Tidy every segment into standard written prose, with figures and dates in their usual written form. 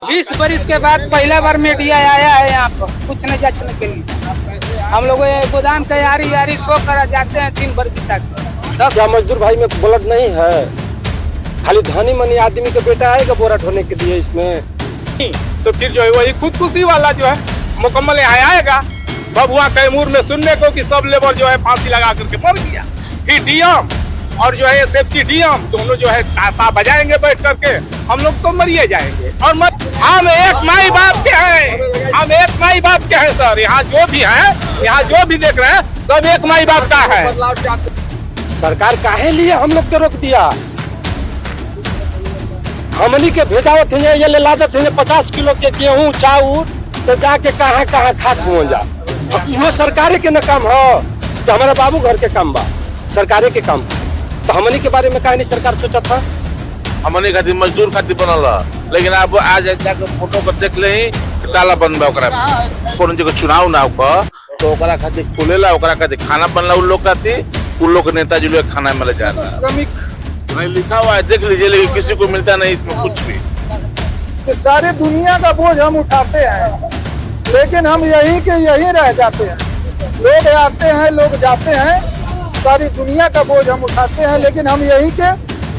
20 बरिस के बाद पहला बार मीडिया आया है यहाँ पर पूछने जांचने के लिए। हम लोग गोदाम का यारी शो करा जाते हैं दिन भर की तक। क्या मजदूर भाई में ब्लड नहीं है? खाली धनी मनी आदमी का बेटा आएगा बोरा ढोने के लिए इसमें। तो फिर जो है वही खुदकुशी वाला जो है मुकम्मल यहाँ आएगा। बबुआ कैमूर में सुनने को कि सब लेबर जो है फांसी लगा करके मर गया। फिर डीएम और जो है एसएफसी डीएम दोनों जो है ताशा बजाएंगे बैठ करके। हम लोग तो मरिए जाएंगे। और हम एक माई बाप के हैं, हम एक माई बाप के हैं सर। यहाँ जो भी है, यहाँ जो भी देख रहे हैं सब एक माई बाप का है। सरकार काहे लिए हम लोग को रोक दिया? हमनी के भेजावत है ये ले लादत है 50 किलो के गेहूं चाउर तो जाके कहाँ खा पहुँच जा। यो सरकारे के न काम हो तो हमारा बाबू घर के काम बा, सरकारे के काम। तो हमनी के बारे में काहे नहीं सरकार सोचा था? हमनी खातिर मजदूर खातिर बनल, लेकिन अब आज जाके फोटो पर देख ले ताला बंद बा। ओकरा कोनो जगह चुनाव ना हो तो ओकरा खातिर खुलेला, ओकरा खातिर खाना बनला। उन लोग खातिर उन लोग नेताजी लोग खाना मिल जाता। श्रमिक नहीं लिखा हुआ है, देख लीजिए, लेकिन किसी को मिलता नहीं इसमें कुछ भी। कि सारी दुनिया का बोझ हम उठाते हैं, लेकिन हम यहीं के यहीं रह जाते हैं। लोग आते हैं, लोग जाते हैं, सारी दुनिया का बोझ हम उठाते हैं, लेकिन हम यहीं के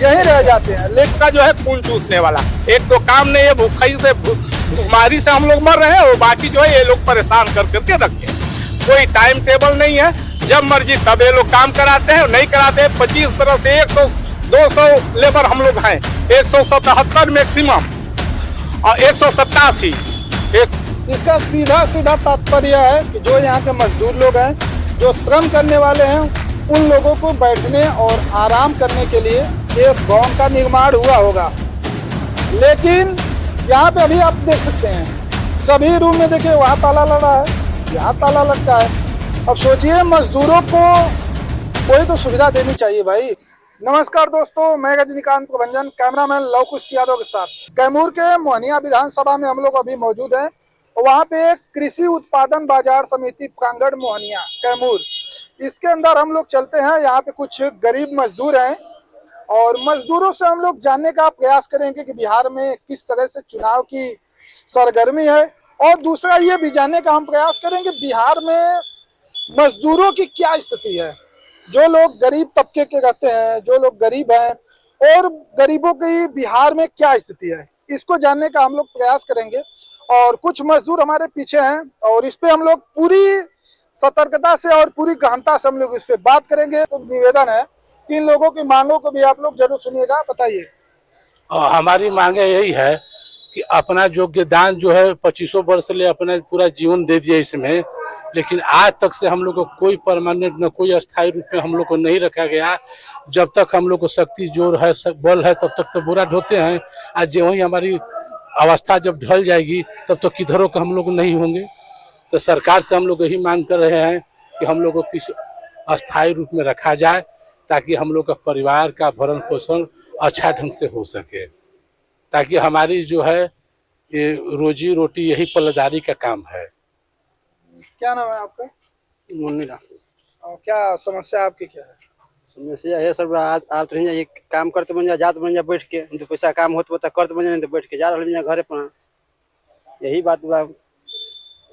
यहीं रह जाते हैं। लेकिन का जो है खून चूसने वाला एक तो काम नहीं है। भूखाई से भूखमारी से हम लोग मर रहे हैं और बाकी जो है ये लोग परेशान कर करके रखे। कोई टाइम टेबल नहीं है, जब मर्जी तब ये लोग काम कराते हैं, नहीं कराते। 25 तरह से 100-200 लेबर हम लोग हैं, 177 मैक्सिमम और 187। इसका सीधा तात्पर्य है कि जो यहाँ के मजदूर लोग हैं, जो श्रम करने वाले हैं, उन लोगों को बैठने और आराम करने के लिए एक भवन का निर्माण हुआ होगा। लेकिन यहाँ पे अभी आप देख सकते हैं सभी रूम में, देखिए वहाँ ताला लगा है, यहाँ ताला लगता है। अब सोचिए मजदूरों को कोई तो सुविधा देनी चाहिए भाई। नमस्कार दोस्तों, मैं रजनीकांत प्रभंजन, कैमरामैन लवकुश यादव के साथ कैमूर के मोहनिया विधानसभा में हम लोग अभी मौजूद हैं। वहाँ पे एक कृषि उत्पादन बाजार समिति प्रांगण मोहनिया कैमूर, इसके अंदर हम लोग चलते हैं। यहाँ पे कुछ गरीब मजदूर हैं और मजदूरों से हम लोग जानने का प्रयास करेंगे कि बिहार में किस तरह से चुनाव की सरगर्मी है, और दूसरा ये भी जानने का हम प्रयास करेंगे बिहार में मजदूरों की क्या स्थिति है। जो लोग गरीब तबके के रहते हैं, जो लोग गरीब हैं, और गरीबों की बिहार में क्या स्थिति है, इसको जानने का हम लोग प्रयास करेंगे। और कुछ मजदूर हमारे पीछे हैं और इस पे हम लोग पूरी सतर्कता से और पूरी गहनता से हम लोग इस पे बात करेंगे। तो निवेदन है कि इन लोगों की मांगों को भी आप लोग जरूर सुनिएगा। बताइए। हमारी मांगे यही है कि अपना योगदान जो है 25 वर्ष से अपना पूरा जीवन दे दिया इसमें, लेकिन आज तक से हम लोग को कोई परमानेंट न कोई अस्थायी रूप में हम लोग को नहीं रखा गया। जब तक हम लोग को शक्ति जोर है, बल है, तब तक तो बुरा ढोते हैं। आज वही हमारी अवस्था जब ढल जाएगी तब तो किधरों को हम लोग नहीं होंगे। तो सरकार से हम लोग यही मांग कर रहे हैं कि हम लोग को किस अस्थायी रूप में रखा जाए, ताकि हम लोग का परिवार का भरण पोषण अच्छा ढंग से हो सके, ताकि हमारी जो है ये रोजी रोटी यही पल्लेदारी का काम है। क्या नाम है आपका? मुन्नीरा। और क्या समस्या आपकी क्या है? समस्या है सर, आप तो ये काम करते बन जा, जात बन जा बैठ के, तो पैसा काम होता बता करते बन जा, नहीं तो बैठ के जा रहे घरे पर। यही बात बा।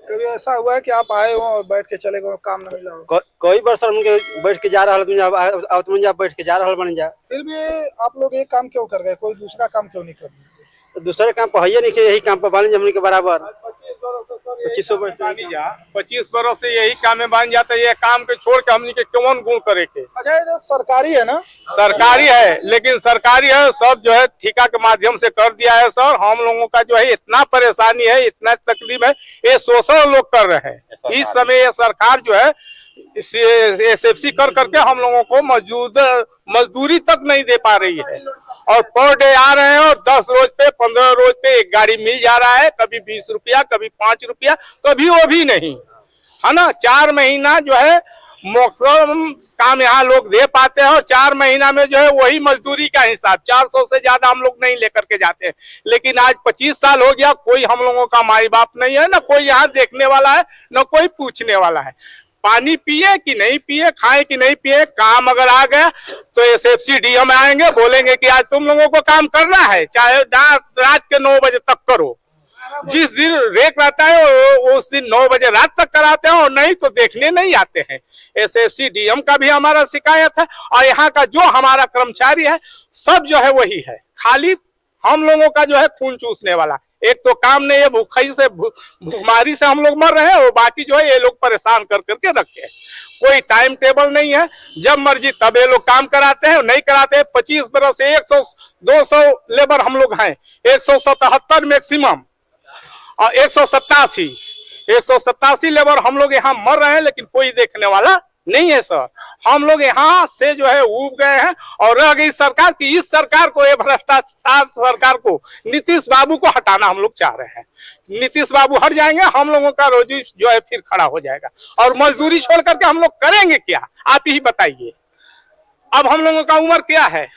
कभी ऐसा हुआ है कि आप आए हो और बैठ के चले गए, काम नहीं मिला? कोई बार सर उनके बैठ के जा रहा है, बैठ के जा रहा बन जा। फिर भी आप लोग ये काम क्यों कर गए? कोई दूसरा काम क्यों नहीं कर रहे? तो दूसरे काम पर है नहीं, यही काम पर बानी जमनी के बराबर 25 वर्ष 25 बरस से यही काम में बन जाता है। ये काम के छोड़ के हमनी के कौन गुण करे के? अच्छा, ये जो सरकारी है ना? सरकारी है, लेकिन सरकारी है सब जो है ठेका के माध्यम से कर दिया है सर। हम लोगों का जो है इतना परेशानी है, इतना तकलीफ है, ये 100 लोग कर रहे हैं इस समय। ये सरकार जो है एसएफसी कर करके हम लोगों को मजदूरी तक नहीं दे पा रही है। और पर डे आ रहे हैं और 10 रोज पे 15 रोज पे एक गाड़ी मिल जा रहा है, कभी 20 रुपया, कभी 5 रुपया, कभी वो भी नहीं है ना। 4 महीना जो है मौसम काम यहाँ लोग दे पाते हैं और 4 महीना में जो है वही मजदूरी का हिसाब 400 से ज्यादा हम लोग नहीं लेकर के जाते हैं। लेकिन आज 25 साल हो गया, कोई हम लोगों का माई बाप नहीं है, ना कोई यहाँ देखने वाला है, ना कोई पूछने वाला है। पानी पिए कि नहीं पिए, खाए कि नहीं पिए, काम अगर आ गया तो एसएफसी डीएम में आएंगे, बोलेंगे कि आज तुम लोगों को काम करना है, चाहे रात के 9 बजे तक करो। जिस दिन रेक रहता है वो उस दिन 9 बजे रात तक कराते हैं और नहीं तो देखने नहीं आते हैं। एसएफसी डीएम का भी हमारा शिकायत है और यहाँ का जो हमारा कर्मचारी है सब जो है वही है, खाली हम लोगों का जो है खून चूसने वाला। एक तो काम नहीं है, भूखई से भूखमारी से हम लोग मर रहे हैं और बाकी जो है ये लोग परेशान कर करके रखे हैं। कोई टाइम टेबल नहीं है, जब मर्जी तब ये लोग काम कराते हैं, नहीं कराते हैं। 25 बरस से 100-200 लेबर हम लोग हैं, 177 मैक्सिमम और 187 लेबर हम लोग यहाँ मर रहे हैं, लेकिन कोई देखने वाला नहीं है सर। हम लोग यहाँ से जो है उब गए हैं और रह गई सरकार की। इस सरकार को, ये भ्रष्टाचार सरकार को, नीतीश बाबू को हटाना हम लोग चाह रहे हैं। नीतीश बाबू हट जाएंगे, हम लोगों का रोजी जो है फिर खड़ा हो जाएगा और मजदूरी छोड़ करके हम लोग करेंगे क्या, आप ही बताइए। अब हम लोगों का उम्र क्या है,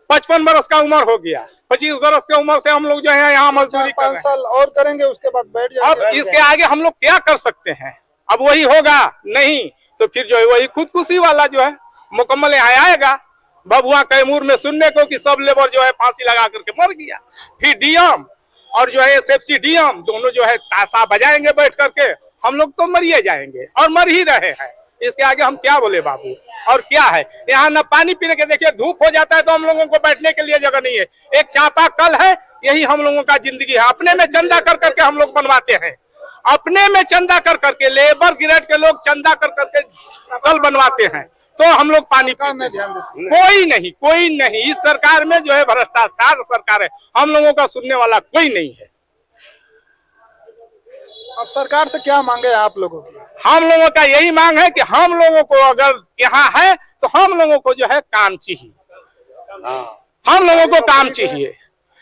55 बरस का उम्र हो गया। 25 बरस की उम्र से हम लोग जो है यहाँ मजदूरी कर रहे हैं। 5 साल और करेंगे, उसके बाद बैठ जाएंगे। अब इसके आगे हम लोग क्या कर सकते हैं? अब वही होगा नहीं तो फिर जो है वही खुदकुशी वाला जो है मुकम्मल यहाँ आएगा। बबुआ कैमूर में सुनने को कि सब लेबर जो है फांसी लगा करके मर गया। फिर डीएम और जो है एसएफसी डीएम दोनों जो है ताशा बजाएंगे बैठ करके, हम लोग तो मरिए जाएंगे और मर ही रहे हैं। इसके आगे हम क्या बोले बाबू? और क्या है यहाँ, न पानी पीने के, देखिए धूप हो जाता है तो हम लोगों को बैठने के लिए जगह नहीं है। एक चापाकल है, यही हम लोगों का जिंदगी है। अपने में चंदा कर करके हम लोग बनवाते हैं, अपने में चंदा कर करके, लेबर ग्रेड के लोग चंदा कर करके कल बनवाते हैं तो हम लोग पानी पीते हैं। ध्यान देते कोई नहीं। इस सरकार में जो है भ्रष्टाचार सरकार है, हम लोगों का सुनने वाला कोई नहीं है। अब सरकार से क्या मांगे आप लोगों की? हम लोगों का यही मांग है कि हम लोगों को अगर यहाँ है तो हम लोगों को जो है काम चाहिए, हम लोगों को काम चाहिए।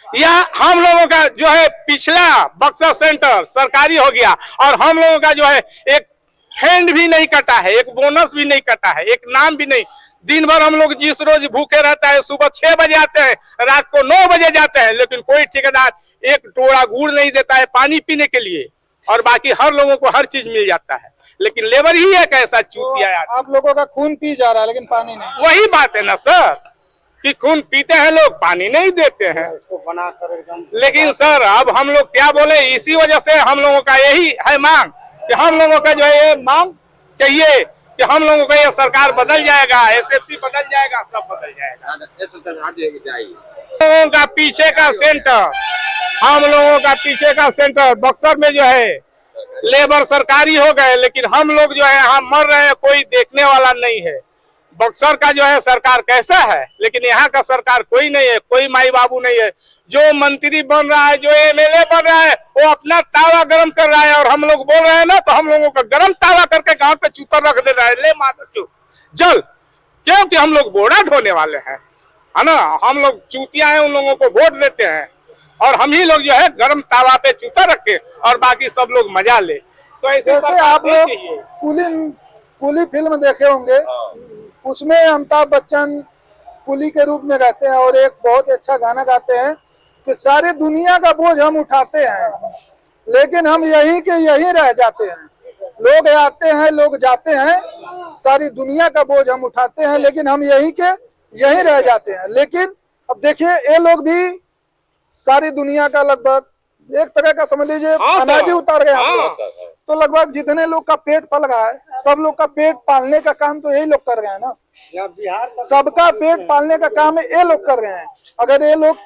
या हम लोगों का जो है पिछला बक्सर सेंटर सरकारी हो गया और हम लोगों का जो है एक हैंड भी नहीं कटा है, एक बोनस भी नहीं कटा है, एक नाम भी नहीं। दिन भर हम लोग जिस रोज भूखे रहता है, सुबह 6 बजे आते हैं, रात को 9 बजे जाते हैं, लेकिन कोई ठेकेदार एक टोड़ा गुड़ नहीं देता है पानी पीने के लिए और बाकी हर लोगों को हर चीज मिल जाता है। लेकिन लेबर ही एक ऐसा चूतिया है। आप लोगों का खून पी जा रहा है लेकिन पानी नहीं। वही बात है ना सर कि खून पीते हैं लोग, पानी नहीं देते हैं। लेकिन सर अब हम लोग क्या बोले, इसी वजह से हम लोगों का यही है मांग कि हम लोगों का जो है ये मांग चाहिए कि हम लोगों का ये सरकार बदल जाएगा, एसएफसी बदल जाएगा, सब बदल जाएगा। लोगों का पीछे का सेंटर, हम लोगों का पीछे का सेंटर बक्सर में जो है लेबर सरकारी हो गए, लेकिन हम लोग जो है यहाँ मर रहे हैं, कोई देखने वाला नहीं है। बक्सर का जो है सरकार कैसा है, लेकिन यहाँ का सरकार कोई नहीं है, कोई माई बाबू नहीं है। जो मंत्री बन रहा है, जो एमएलए बन रहा है, वो अपना तावा गर्म कर रहा है और हम लोग बोल रहे हैं ना तो हम लोगों का गर्म तावा करके गांव पे चूतर रख दे रहा है, ले माता चू जल, क्योंकि हम लोग बोरा ढोने वाले हैं, है ना। हम लोग चूतिया हैं, उन लोगों को वोट देते हैं और हम ही लोग जो है गर्म तावा पे चूतर रखे और बाकी सब लोग मजा ले। तो ऐसे आप लोग कुली फिल्म देखे होंगे, उसमें अमिताभ बच्चन कुली के रूप में रहते हैं और एक बहुत अच्छा गाना गाते हैं कि सारी दुनिया का बोझ हम उठाते हैं लेकिन हम यहीं के यहीं रह जाते हैं। लोग आते हैं, लोग जाते हैं, सारी दुनिया का बोझ हम उठाते हैं लेकिन हम यहीं के यहीं रह जाते हैं। लेकिन अब देखिए ये लोग भी सारी दुनिया का लगभग एक तरह का समझ लीजिए अनाज ही उतार गए हम लोग। तो लगभग जितने लोग का पेट पल रहा है, सब लोग का पेट पालने का काम तो यही लोग कर रहे हैं ना। सबका पेट पालने का काम ये लोग कर रहे हैं। अगर ये लोग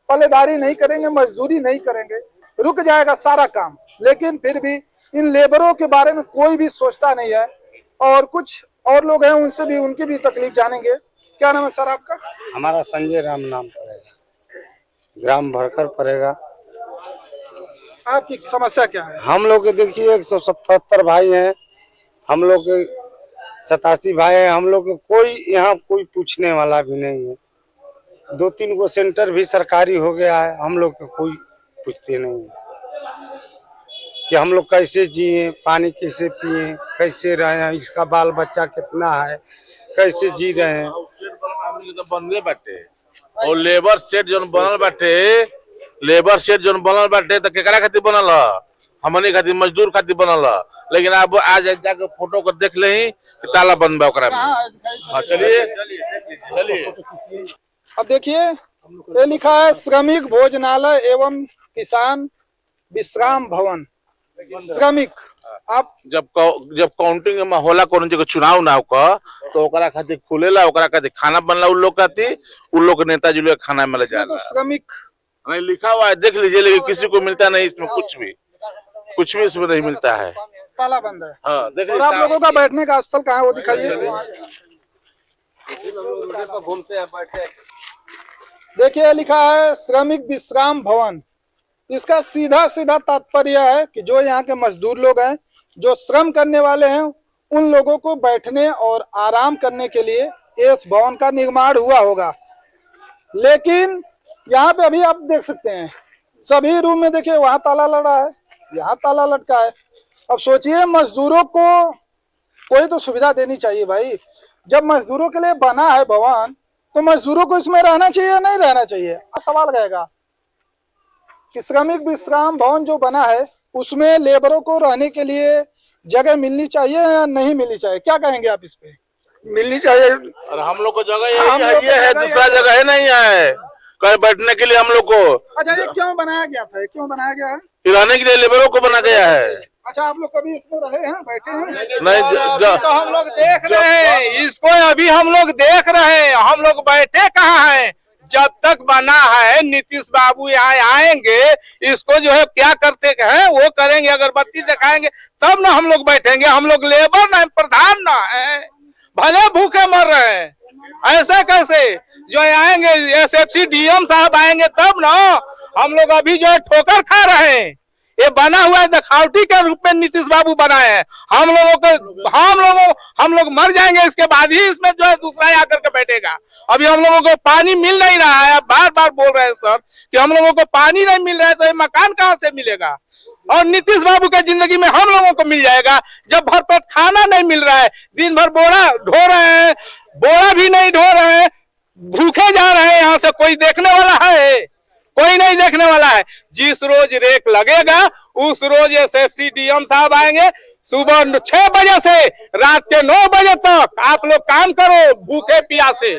पल्लेदारी नहीं करेंगे, मजदूरी नहीं करेंगे, रुक जाएगा सारा काम। लेकिन फिर भी इन लेबरों के बारे में कोई भी सोचता नहीं है। और कुछ और लोग हैं, उनसे भी उनकी भी तकलीफ जानेंगे। क्या नाम है सर आपका? हमारा संजय राम नाम पड़ेगा, ग्राम भरकर पड़ेगा। आपकी समस्या क्या है? हम लोग के देखिए 177 भाई हैं, हम लोग के 87 भाई हैं। हम लोग के कोई यहाँ कोई पूछने वाला भी नहीं है। 2-3 गो सेंटर भी सरकारी हो गया है, हम लोग के कोई पूछते नहीं है कि हम लोग कैसे जिए, पानी कैसे पिए, कैसे रहे, इसका बाल बच्चा कितना है, कैसे जी रहे हैं। तो बनले बाटे और लेबर सेट जो बनल बाटे, लेबर सेट जो बनल बाटे तो केकरा खातिर बनल ह? हमनी खातिर, मजदूर खातिर बनल ह। लेकिन आप आज जाके फोटो को देख ले कि ताला बंद बा ओकरा में। चलिए अब देखिए ये लिखा है श्रमिक भोजनालय एवं किसान विश्राम भवन श्रमिक। आप जब काउंटिंग में होला कोनो जगह चुनाव ना हो तो ओकरा खातिर खुलेला, ओकरा खातिर खाना बनला, उन लोग खातिर उन लोग नेताजी लोग खाना मिल तो जाला। श्रमिक नहीं लिखा हुआ है, देख लीजिए, लेकिन किसी को मिलता नहीं इसमें, कुछ भी इसमें नहीं मिलता है, ताला बंद है। हाँ देख और आप लोगों का बैठने का स्थल कहाँ है वो दिखाइए। देखिए लिखा है श्रमिक विश्राम भवन। इसका सीधा सीधा तात्पर्य है कि जो यहाँ के मजदूर लोग हैं, जो श्रम करने वाले हैं, उन लोगों को बैठने और आराम करने के लिए इस भवन का निर्माण हुआ होगा। लेकिन यहाँ पे अभी आप देख सकते हैं सभी रूम में, देखिए वहाँ ताला लड़ा है, यहाँ ताला लटका है। अब सोचिए मजदूरों को कोई तो सुविधा देनी चाहिए भाई। जब मजदूरों के लिए बना है भवन तो मजदूरों को इसमें रहना चाहिए या नहीं रहना चाहिए। सवाल रहेगा कि श्रमिक विश्राम भवन जो बना है उसमें लेबरों को रहने के लिए जगह मिलनी चाहिए या नहीं मिलनी चाहिए, क्या कहेंगे आप इस पे? मिलनी चाहिए। और हम लोग को जगह ये है, दूसरा जगह है नहीं है कहीं बैठने के लिए हम लोग को। अच्छा ये क्यों बनाया गया था, क्यों बनाया गया है? रहने के लिए लेबरों को बना गया है। अच्छा आप लोग कभी इसमें रहे हैं, बैठे हैं? नहीं तो हम लोग देख रहे हैं इसको, अभी हम लोग देख रहे हैं, हम लोग बैठे कहाँ हैं। जब तक बना है नीतीश बाबू यहाँ आएंगे, इसको जो है क्या करते हैं वो करेंगे, अगरबत्ती दिखाएंगे तब ना हम लोग बैठेंगे। हम लोग लेबर ना, प्रधान ना है, भले भूखे मर रहे हैं। ऐसे कैसे जो आएंगे एसएफसी डीएम साहब आएंगे तब ना। हम लोग अभी जो है ठोकर खा रहे हैं। ये बना हुआ है दिखावटी के रूप में नीतीश बाबू बनाए हैं। हम लोग मर जाएंगे, इसके बाद ही इसमें जो है दूसरा आकर के बैठेगा। अभी हम लोगों को पानी मिल नहीं रहा है, बार बार बोल रहे हैं सर कि हम लोगों को पानी नहीं मिल रहा है, तो ये मकान कहाँ से मिलेगा। और नीतीश बाबू के जिंदगी में हम लोगों को मिल जाएगा जब भरपेट खाना नहीं मिल रहा है। दिन भर बोरा ढो रहे हैं, बोरा भी नहीं ढो रहे हैं, भूखे जा रहे हैं। यहाँ से कोई देखने वाला है? कोई नहीं देखने वाला है। जिस रोज रेक लगेगा उस रोज एसएफसी डीएम साहब आएंगे। सुबह 6 बजे से रात के 9 बजे तक आप लोग काम करो भूखे प्यासे,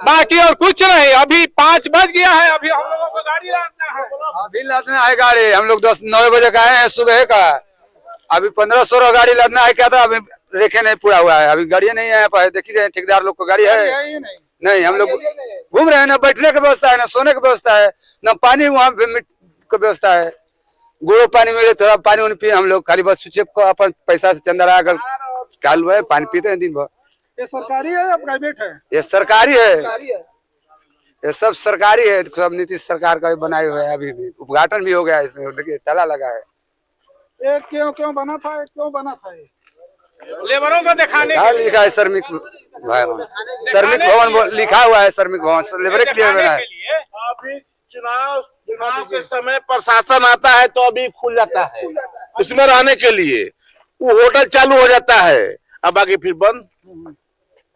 बाकी और कुछ नहीं। अभी 5 बज गया है, अभी हम लोगों को गाड़ी लादना है। अभी लादना है गाड़ी। हम लोग 9 बजे का है सुबह का। अभी 1500 गाड़ी लादना है क्या था, अभी रेखे नहीं पूरा हुआ है, अभी गाड़ी नहीं आया पाए। देखिए ठेकेदार लोग को गाड़ी है नहीं। हम लोग घूम रहे हैं, ना बैठने की व्यवस्था है, ना सोने की व्यवस्था है, ना पानी वहाँ पे की व्यवस्था है। गुड़ो पानी में थोड़ा पानी उन पिए हम लोग, खाली बस स्विच को अपन पैसा से चंदा अगर काल हुआ है पानी पीते हैं दिन भर। ये सरकारी है या प्राइवेट है? ये सरकारी है, ये सब सरकारी है, सब नीतीश सरकार का बनाए हुए है। अभी भी उद्घाटन भी हो गया है इसमें, देखिए ताला लगा है। ये क्यों बना था, क्यों बना था ये? लेबरों को दिखाने के लिए लिखा है श्रमिक भवन, श्रमिक भवन लिखा हुआ है, श्रमिक भवन लेबर के लिए बना है। अभी चुनाव के समय प्रशासन आता है तो अभी खुल जाता है इसमें रहने के लिए, वो होटल चालू हो जाता है, अब आगे फिर बंद।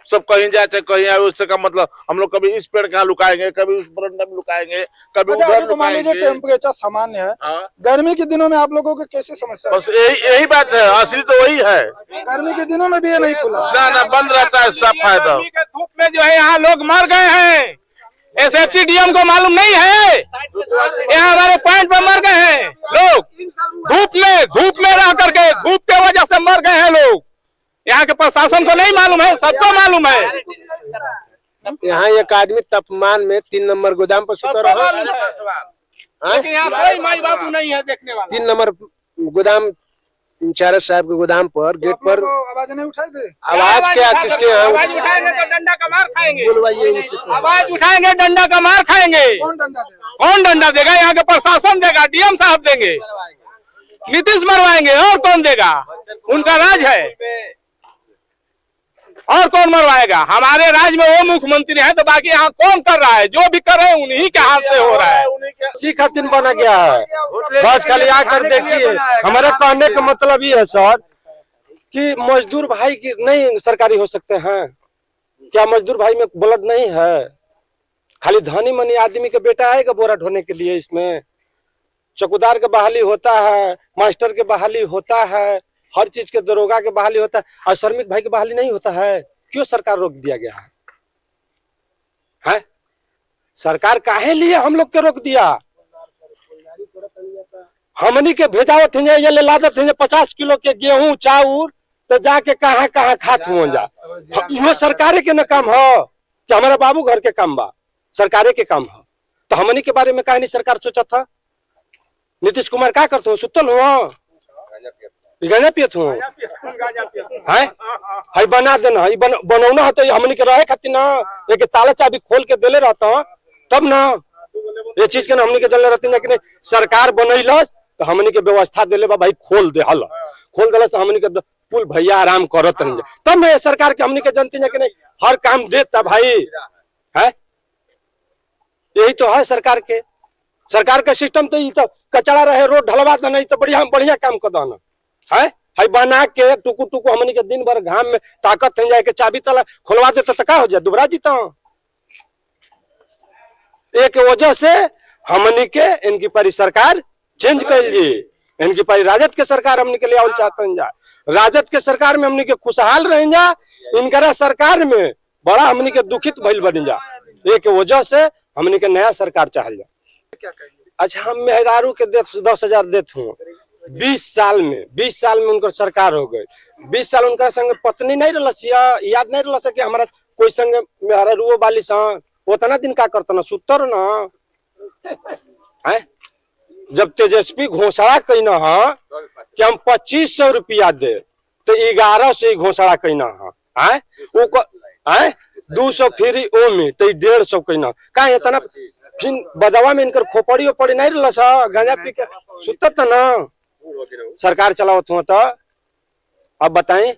सब कहीं जाते कहीं आए, उससे का मतलब हम लोग कभी इस पेड़ कहाँ लुकाएंगे, कभी उस बरंडा में लुकाएंगे, कभी उधर तो मान लीजिए टेम्परेचर सामान्य है, हाँ। गर्मी के दिनों में आप लोगों को कैसी समस्या? बस यही बात है, असली तो वही है। गर्मी के दिनों में भी ये नहीं खुला ना बंद रहता है, सब फायदा। धूप में जो है यहाँ लोग मर गए हैं। एसएफसी डीएम को मालूम नहीं है, यहाँ हमारे पॉइंट पर मर गए हैं लोग। धूप में रह करके धूप के वजह से मर गए हैं लोग। यहाँ के प्रशासन को नहीं मालूम है, सबको मालूम है। यहाँ एक आदमी तापमान में 3 नंबर गोदाम पर सुता रहा, लेकिन यहाँ कोई माई बाबू नहीं है देखने वाला। 3 नंबर गोदाम इंचार्ज साहब के गोदाम पर गेट पर आवाज नहीं उठाई दे। आवाज क्या किसके यहाँ आवाज उठाएंगे तो डंडा का मार खाएंगे। बुलवाइए इनसे। आवाज उठाएंगे डंडा का मार खाएंगे। कौन डंडा देगा? कौन डंडा देगा? यहाँ के प्रशासन देगा, डीएम साहब देंगे, नीतीश मरवाएंगे, और कौन देगा? उनका राज है, और कौन मरवाएगा? हमारे राज्य में वो मुख्यमंत्री है, तो बाकी यहाँ कौन कर रहा है? जो भी कर रहे हैं उन्हीं के हाथ से हो रहा है। इसी खातिर बना गया है। बस खाली आकर देखिए, हमारे कहने का मतलब ये है सर कि मजदूर भाई की नहीं सरकारी हो सकते हैं क्या? मजदूर भाई में ब्लड नहीं है? खाली धनी मनी आदमी का बेटा आएगा बोरा ढोने के लिए? इसमें चौकीदार के बहाली होता है, मास्टर के बहाली होता है, हर चीज के दरोगा के बहाली होता है, और श्रमिक भाई की बहाली नहीं होता है। क्यों सरकार रोक दिया गया है? सरकार काहे लिए हम लोग के रोक दिया? हमनी के भेजावत हैं ये ले लादत हैं 50 किलो के गेहूं चाउर, तो जाके कहाँ कहाँ खात हुआ जा। इहो सरकारे के न काम हो कि हमारा बाबू घर के काम बा, सरकारे के काम हो। तो हमनी के बारे में काहे नहीं सरकार सोचा था? नीतीश कुमार क्या करते हो? सुतल हो, गांजा पियत हो, है बना देना, बनौना है तो हमनी के रहे खातिर ना, एक ताला चाबी खोल के देले रहता तब ना ये चीज के हमनी के जल्ले रहती ना कि नहीं सरकार बनैलस तो हमनी के व्यवस्था देले बा भाई, खोल दे हल, खोल देलस तो हमनी के पुल भैया आराम करत रह तब ना सरकार के हमनी के जनती ना कि नहीं हर काम देता भाई है। यही तो है सरकार के सिस्टम। तो ये तो कचरा रहे रोड ढलवा देना, तो बढ़िया बढ़िया काम कर देना है बना के टुकु टुकु हमनी के दिन भर घाम में ताकत है जाए के चाबी ताला खोलवा देता तो क्या हो जाए, दुबरा जीता। एक वजह से हमनी के इनकी परी सरकार चेंज कर ली, इनकी परी राजद के सरकार हमनी के लिए आवल चाहते हैं जा। राजद के सरकार में हमनी के खुशहाल रह जा, इनकरा सरकार में बड़ा हमनी के दुखित भइल बन जा। एक वजह से हमनी के नया सरकार चाहल जा। अच्छा हम मेहरारू के 10,000 देते हूँ 20 साल में उनकर सरकार हो गई। 20 साल उनका संग पत्नी नहीं रहलस, याद नहीं रहलस कि हमारा कोई संग मेहरारू वाली सन उतना दिन का करता ना सुतर ना है। जब तेजस्वी घोषणा कहना है कि हम 2500 रुपया दे तो 1100 घोषणा कहना है, 200 फ्री ओ में तो 150 कहना का इतना। फिर बदवा में इनकर खोपड़ी ओपड़ी नहीं रहलस, गांजा पी के सुतत ना सरकार चलावत हुआ। तो अब बताएं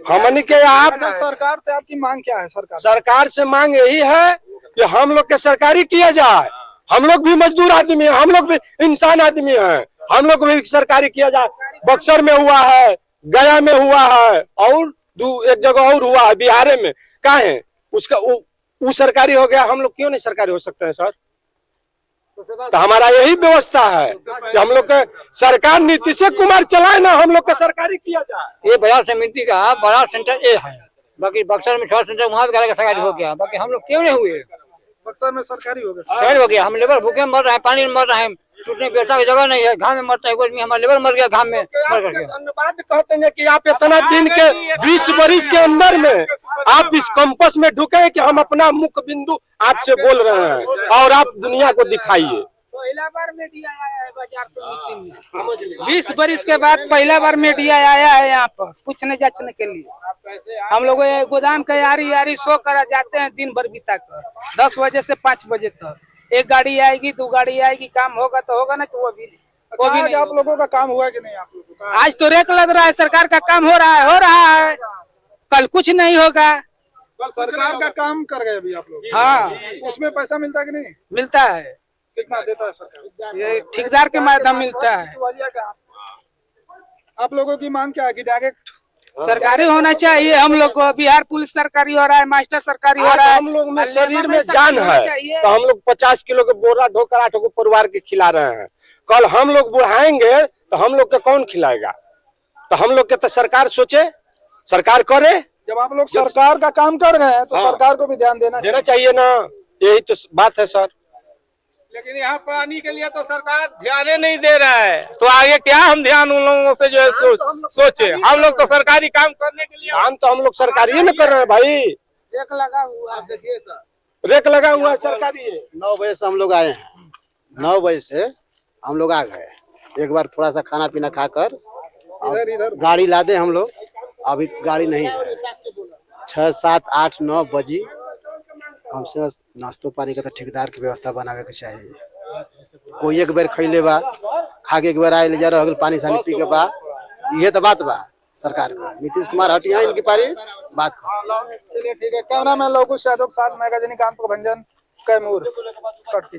हमनी के आप सरकार से आपकी मांग क्या है? सरकार से मांग यही है कि हम लोग के सरकारी किया जाए। हम लोग भी मजदूर आदमी हैं, हम लोग भी इंसान आदमी हैं, हम लोग भी सरकारी किया जाए। बक्सर में हुआ है, गया में हुआ है और एक जगह और हुआ है बिहार में, क्या है उसका वो सरकारी हो गया, हम लोग क्यों नहीं सरकारी हो सकते हैं सर? तो हमारा यही व्यवस्था है कि हम लोग के सरकार नीतीश कुमार चलाए ना, हम लोग का सरकारी किया जाए। ये बाजार समिति का बड़ा सेंटर ये है, बाकी बक्सर में छोटा सेंटर वहाँ भी सरकारी हो गया, बाकी हम लोग क्यों नहीं हुए? बक्सर में सरकारी हो गया, सरकारी हो गया। हम लेबर भूखे मर रहे हैं, पानी में मर रहे हैं, टूटने बैठा की जगह नहीं है, घाम में मरता है कोई, हमारा लेबर मर गया घाम में मर करके। धन्यवाद कहते हैं कि आप इतना दिन के 20 वर्ष के अंदर में आप इस कंपस में ढुके कि हम अपना मुख्य बिंदु आपसे बोल रहे हैं और आप दुनिया को दिखाइए। पहला बार मीडिया आया है बाजार समिति में, 20 वर्ष के बाद पहला बार मीडिया आया है यहाँ पर पूछने जांचने के लिए। हम लोग गोदाम का यारी शो करा जाते हैं दिन भर बिता कर 10 बजे से 5 बजे तक। एक गाड़ी आएगी 2 गाड़ी आएगी, काम होगा तो होगा ना, तो वो भी नहीं। आप लोगों का काम हुआ कि नहीं? आप लोगों का आज तो रेक लग रहा है, सरकार का काम हो रहा है, कल कुछ नहीं होगा। सरकार का काम कर गए अभी आप लोग? हाँ, उसमें पैसा मिलता है कि नहीं? मिलता है। कितना देता है सरकार? ये ठेकेदार के माध्यम मिलता है। आप लोगों की मांग क्या है कि डायरेक्ट सरकारी होना चाहिए? हम लोग को बिहार पुलिस सरकारी हो रहा है, मास्टर सरकारी हो रहा है। हम लोग में शरीर में जान है तो हम लोग 50 किलो के बोरा ढोकर 8 को परिवार के खिला रहे हैं। कल हम लोग बुढ़ाएंगे तो हम लोग के कौन खिलाएगा? तो हम लोग के तो सरकार सोचे, सरकार करे। जब आप लोग सरकार का काम कर रहे हैं तो सरकार को भी ध्यान देना चाहिए ना, यही तो बात है सर। लेकिन यहाँ पानी के लिए तो सरकार ध्यान नहीं दे रहा है, तो आगे क्या हम ध्यान उन लोगों से जो है सोचे। हम लोग तो सरकारी काम करने के लिए काम तो हम लोग सरकारी न कर रहे हैं भाई। रेक लगा हुआ, देखिए सर, रेक लगा हुआ है सरकारी। 9 बजे से हम लोग आए हैं, 9 बजे से हम लोग आ गए। एक बार थोड़ा सा खाना पीना खाकर इधर गाड़ी ला दे हम लोग, अभी गाड़ी नहीं है। 6, 7, 8, 9 बजे कम से कम नाश्तो पानी का तो ठेकेदार की व्यवस्था बनावे के चाहिए। कोई एक बार खैले बा, खा के एक बार आए ले जा रहा पानी सानी पी के बा, ये तो बात बा सरकार का। नीतीश कुमार हटिया इनकी पारी बात कर। चलिए ठीक है। कैमरा मैन लोगों से साथ मैगजीन कानपुर भंजन कैमूर कट कीजिए।